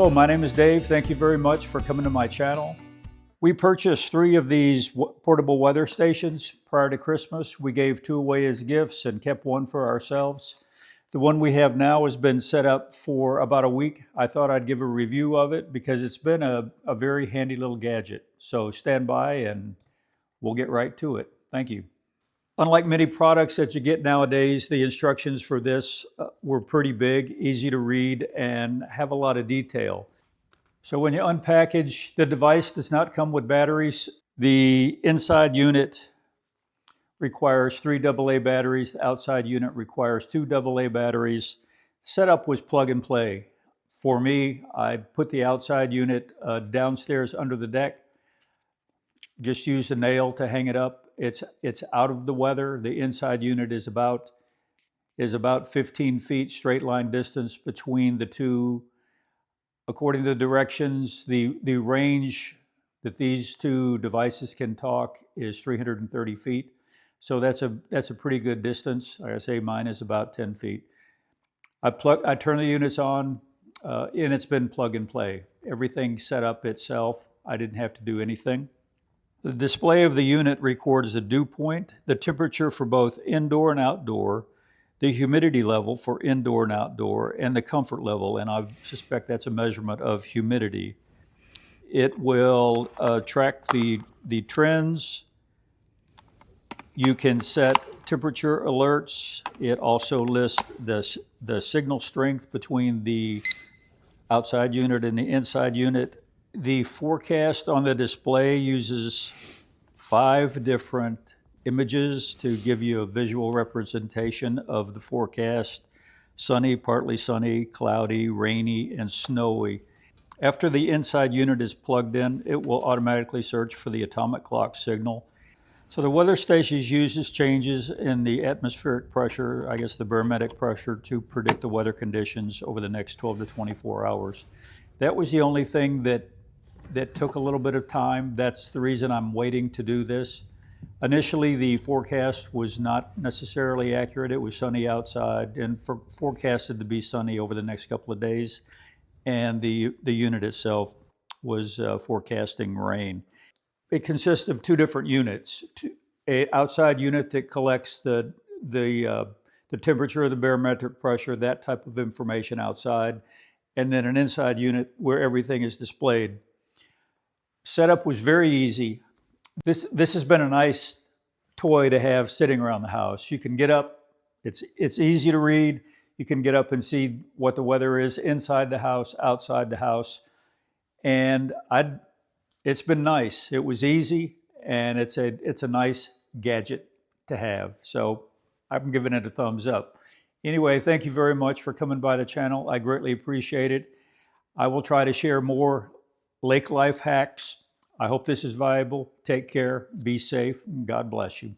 Hello, my name is Dave. Thank you very much for coming to my channel. We purchased 3 of these portable weather stations prior to Christmas. We gave 2 away as gifts and kept 1 for ourselves. The one we have now has been set up for about a week. I thought I'd give a review of it because it's been a very handy little gadget. So stand by and we'll get right to it. Thank you. Unlike many products that you get nowadays, the instructions for this were pretty big, easy to read, and have a lot of detail. So when you unpackage, the device does not come with batteries. The inside unit requires 3 AA batteries. The outside unit requires 2 AA batteries. Setup was plug and play. For me, I put the outside unit downstairs under the deck. Just used a nail to hang it up. It's out of the weather. The inside unit is about 15 feet straight line distance between the two. According to the directions, the range that these 2 devices can talk is 330 feet. So that's a pretty good distance. Like I say, mine is about 10 feet. I turn the units on, and it's been plug and play. Everything set up itself. I didn't have to do anything. The display of the unit records the dew point, the temperature for both indoor and outdoor, the humidity level for indoor and outdoor, and the comfort level, and I suspect that's a measurement of humidity. It will track the trends. You can set temperature alerts. It also lists the signal strength between the outside unit and the inside unit. The forecast on the display uses 5 different images to give you a visual representation of the forecast: sunny, partly sunny, cloudy, rainy, and snowy. After the inside unit is plugged in, it will automatically search for the atomic clock signal. So the weather station uses changes in the atmospheric pressure, I guess the barometric pressure, to predict the weather conditions over the next 12 to 24 hours. That was the only thing that took a little bit of time. That's the reason I'm waiting to do this. Initially, the forecast was not necessarily accurate. It was sunny outside and forecasted to be sunny over the next couple of days. And the unit itself was forecasting rain. It consists of 2 different units. An outside unit that collects the temperature, the barometric pressure, that type of information outside, and then an inside unit where everything is displayed. Setup was very easy. This has been a nice toy to have sitting around the house. You can get up, it's easy to read. You can get up and see what the weather is inside the house, outside the house. And it's been nice. It was easy, and it's a nice gadget to have. So I'm giving it a thumbs up. Anyway, thank you very much for coming by the channel. I greatly appreciate it. I will try to share more lake life hacks. I hope this is valuable. Take care, be safe, and God bless you.